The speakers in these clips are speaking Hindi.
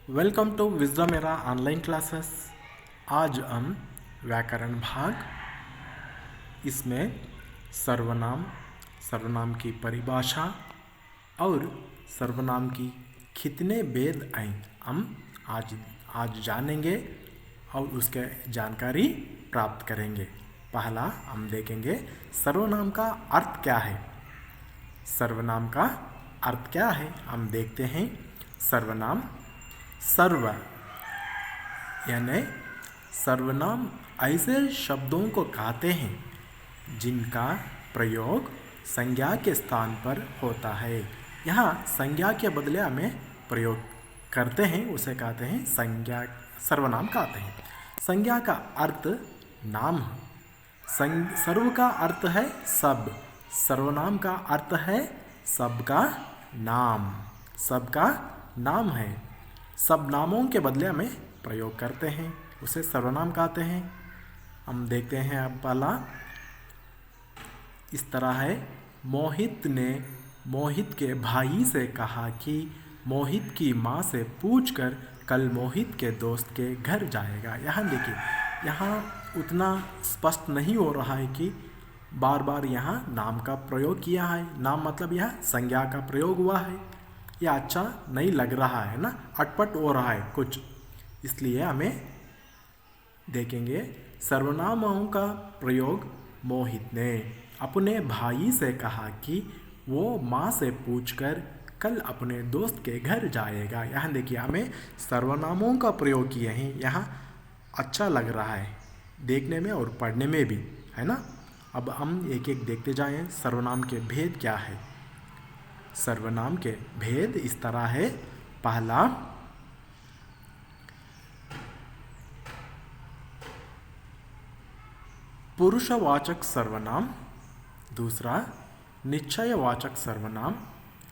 वेलकम टू विजडम मेरा ऑनलाइन क्लासेस। आज हम व्याकरण भाग, इसमें सर्वनाम, सर्वनाम की परिभाषा और सर्वनाम की कितने भेद हैं हम आज जानेंगे और उसके जानकारी प्राप्त करेंगे। पहला हम देखेंगे सर्वनाम का अर्थ क्या है। सर्वनाम का अर्थ क्या है हम देखते हैं। सर्वनाम सर्व यानी सर्वनाम ऐसे शब्दों को कहते हैं जिनका प्रयोग संज्ञा के स्थान पर होता है। यहाँ संज्ञा के बदले हमें प्रयोग करते हैं, उसे कहते हैं संज्ञा, सर्वनाम कहते हैं। संज्ञा का अर्थ नाम है। सर्व का अर्थ है सब, सर्वनाम का अर्थ है सबका नाम, सबका नाम है। सब नामों के बदले हमें प्रयोग करते हैं, उसे सर्वनाम कहते हैं। हम देखते हैं अब पहला इस तरह है। मोहित ने मोहित के भाई से कहा कि मोहित की माँ से पूछकर कल मोहित के दोस्त के घर जाएगा। यहाँ देखिए, यहाँ उतना स्पष्ट नहीं हो रहा है कि बार बार यहाँ नाम का प्रयोग किया है। नाम मतलब यह संज्ञा का प्रयोग हुआ है। यह अच्छा नहीं लग रहा है ना, अटपट हो रहा है कुछ, इसलिए हमें देखेंगे सर्वनामों का प्रयोग। मोहित ने अपने भाई से कहा कि वो माँ से पूछकर कल अपने दोस्त के घर जाएगा। यहाँ देखिए, हमें सर्वनामों का प्रयोग किए हैं। यहाँ अच्छा लग रहा है देखने में और पढ़ने में भी, है ना। अब हम एक एक देखते जाएं सर्वनाम के भेद क्या है। सर्वनाम के भेद इस तरह है। पहला पुरुषवाचक सर्वनाम, दूसरा निश्चयवाचक सर्वनाम,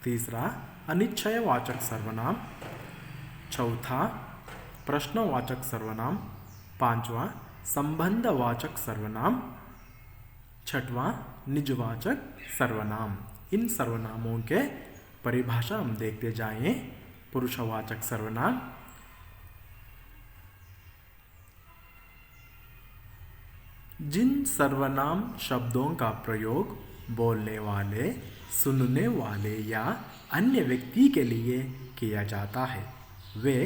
तीसरा अनिश्चयवाचक सर्वनाम, चौथा प्रश्नवाचक सर्वनाम, पांचवा संबंधवाचक सर्वनाम, छठवां निजवाचक सर्वनाम। इन सर्वनामों के परिभाषा हम देखते जाएं। पुरुषवाचक सर्वनाम, जिन सर्वनाम शब्दों का प्रयोग बोलने वाले, सुनने वाले या अन्य व्यक्ति के लिए किया जाता है वे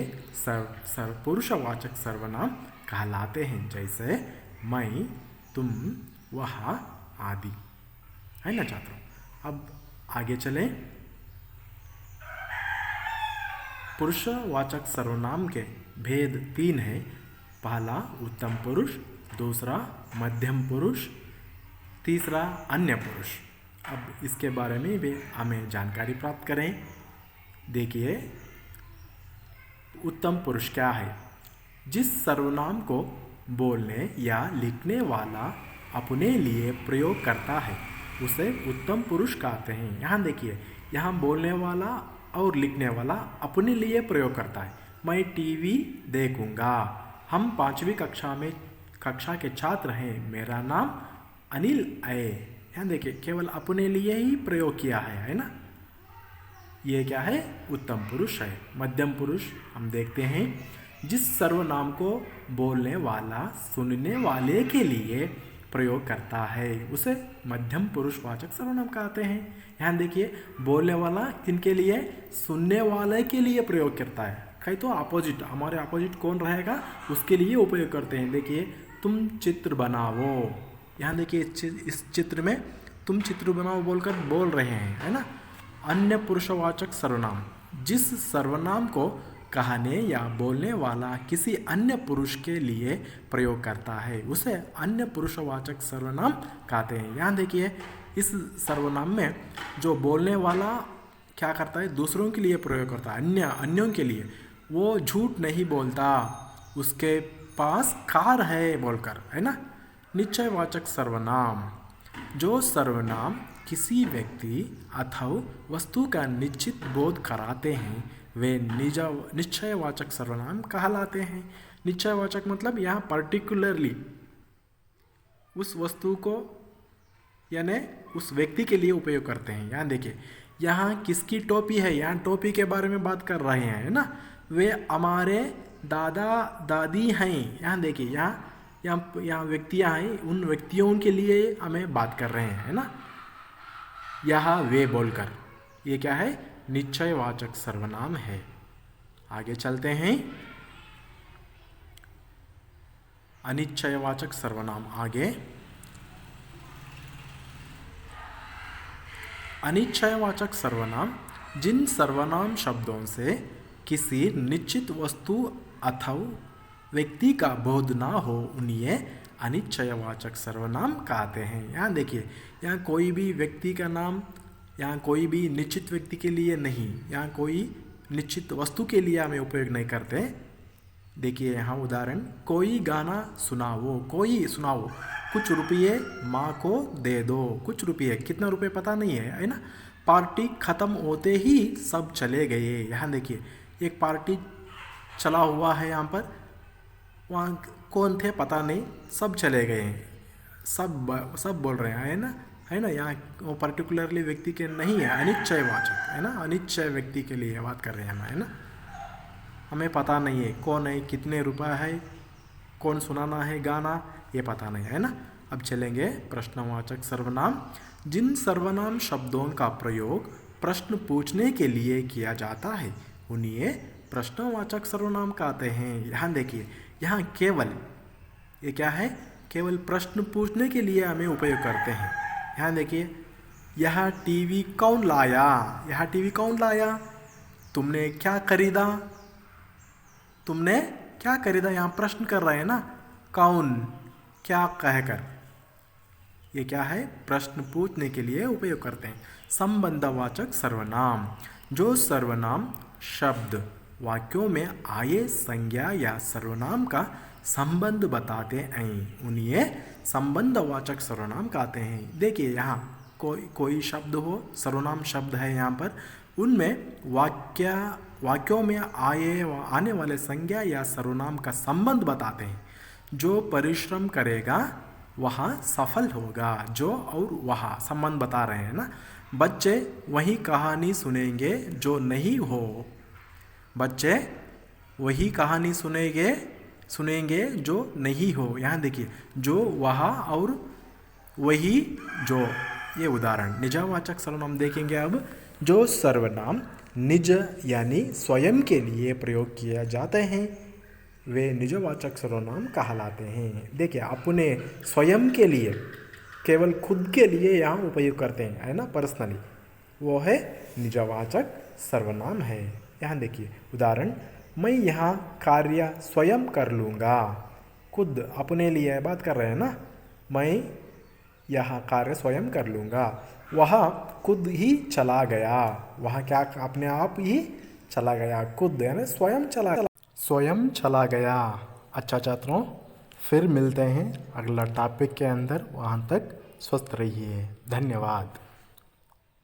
पुरुषवाचक सर्वनाम कहलाते हैं। जैसे मैं, तुम, वह आदि, है ना छात्रों। अब आगे चलें। पुरुषवाचक सर्वनाम के भेद तीन हैं। पहला उत्तम पुरुष, दूसरा मध्यम पुरुष, तीसरा अन्य पुरुष। अब इसके बारे में भी हमें जानकारी प्राप्त करें। देखिए, उत्तम पुरुष क्या है। जिस सर्वनाम को बोलने या लिखने वाला अपने लिए प्रयोग करता है उसे उत्तम पुरुष कहते हैं। यहाँ देखिए, यहाँ बोलने वाला और लिखने वाला अपने लिए प्रयोग करता है। मैं टीवी देखूंगा। हम 5वीं कक्षा के छात्र हैं। मेरा नाम अनिल है। यहाँ देखिए, केवल अपने लिए ही प्रयोग किया है ना। ये क्या है, उत्तम पुरुष है। मध्यम पुरुष हम देखते हैं। जिस सर्वनाम को बोलने वाला सुनने वाले के लिए प्रयोग करता है उसे मध्यम पुरुषवाचक सर्वनाम कहते हैं। यहाँ देखिए, बोलने वाला किनके लिए, सुनने वाले के लिए प्रयोग करता है। कहीं तो अपोजिट, हमारे अपोजिट कौन रहेगा, उसके लिए उपयोग करते हैं। देखिए, तुम चित्र बनाओ। यहाँ देखिए, इस चित्र में तुम चित्र बनाओ बोलकर बोल रहे हैं, है ना। अन्य पुरुषवाचक सर्वनाम, जिस सर्वनाम को कहने या बोलने वाला किसी अन्य पुरुष के लिए प्रयोग करता है उसे अन्य पुरुषवाचक सर्वनाम कहते हैं। यहाँ देखिए, इस सर्वनाम में जो बोलने वाला क्या करता है, दूसरों के लिए प्रयोग करता है, अन्यों के लिए। वो झूठ नहीं बोलता, उसके पास कार है बोलकर, है ना। निश्चयवाचक सर्वनाम, जो सर्वनाम किसी व्यक्ति अथवा वस्तु का निश्चित बोध कराते हैं वे निश्चयवाचक सर्वनाम कहलाते हैं। निश्चयवाचक मतलब यहाँ पर्टिकुलरली उस वस्तु को यानी उस व्यक्ति के लिए उपयोग करते हैं। यहाँ देखिए, यहाँ किसकी टोपी है, यहाँ टोपी के बारे में बात कर रहे हैं, है ना। वे हमारे दादा दादी हैं। यहाँ देखिए, यहाँ व्यक्तियाँ हैं, उन व्यक्तियों के लिए हमें बात कर रहे हैं, है ना। यह वे बोलकर, ये क्या है, निश्चयवाचक सर्वनाम है। आगे चलते हैं, अनिश्चयवाचक सर्वनाम। आगे अनिश्चयवाचक सर्वनाम जिन सर्वनाम शब्दों से किसी निश्चित वस्तु अथवा व्यक्ति का बोध ना हो उन्हें अनिश्चयवाचक सर्वनाम कहते हैं। यहाँ देखिए, यहाँ कोई भी व्यक्ति का नाम, यहाँ कोई भी निश्चित व्यक्ति के लिए नहीं, यहाँ कोई निश्चित वस्तु के लिए हमें उपयोग नहीं करते। देखिए यहाँ उदाहरण, कोई गाना सुनाओ, कोई सुनाओ, कुछ रुपये माँ को दे दो। कुछ रुपये, कितना रुपये पता नहीं है ना। पार्टी ख़त्म होते ही सब चले गए। यहाँ देखिए, एक पार्टी चला हुआ है यहाँ पर, वहाँ कौन थे पता नहीं, सब चले गए हैं, सब बोल रहे हैं, है ना। यहाँ वो पर्टिकुलरली व्यक्ति के नहीं है, अनिश्चयवाचक, है ना, अनिश्चय व्यक्ति के लिए बात कर रहे हैं हम, है ना। हमें पता नहीं है कौन है, कितने रुपए है, कौन सुनाना है गाना, ये पता नहीं है ना। अब चलेंगे प्रश्नवाचक सर्वनाम। जिन सर्वनाम शब्दों का प्रयोग प्रश्न पूछने के लिए किया जाता है उन्हें प्रश्नवाचक सर्वनाम कहते हैं। यहाँ देखिए, यहाँ केवल, ये क्या है, केवल प्रश्न पूछने के लिए हमें उपयोग करते हैं। यहाँ देखिए, यह टीवी कौन लाया, यह टीवी कौन लाया, तुमने क्या खरीदा, तुमने क्या खरीदा। यहाँ प्रश्न कर रहे हैं ना, कौन, क्या कहकर, ये क्या है, प्रश्न पूछने के लिए उपयोग करते हैं। संबंधवाचक सर्वनाम, जो सर्वनाम शब्द वाक्यों में आए संज्ञा या सर्वनाम का संबंध बताते हैं उन्हें संबंधवाचक सर्वनाम कहते हैं। देखिए यहाँ कोई शब्द हो, सर्वनाम शब्द है यहाँ पर, उनमें वाक्यों में आने वाले संज्ञा या सर्वनाम का संबंध बताते हैं। जो परिश्रम करेगा वह सफल होगा, जो और वह संबंध बता रहे हैं ना। बच्चे वही कहानी सुनेंगे जो नहीं हो, बच्चे वही कहानी सुनेंगे जो नहीं हो। यहाँ देखिए, जो, वह और वही, जो, ये उदाहरण। निजवाचक सर्वनाम देखेंगे अब। जो सर्वनाम निज यानी स्वयं के लिए प्रयोग किए जाते हैं वे निजवाचक सर्वनाम कहलाते हैं। देखिए, अपने स्वयं के लिए, केवल खुद के लिए यहाँ उपयोग करते हैं, है ना, पर्सनली, वो है निजवाचक सर्वनाम है। यहाँ देखिए उदाहरण, मैं यहाँ कार्य स्वयं कर लूँगा। खुद, अपने लिए बात कर रहे हैं ना, मैं यह कार्य स्वयं कर लूँगा। वह खुद ही चला गया, वह क्या, अपने आप ही चला गया, खुद यानी स्वयं चला गया। अच्छा छात्रों, फिर मिलते हैं अगला टॉपिक के अंदर, वहाँ तक स्वस्थ रहिए। धन्यवाद।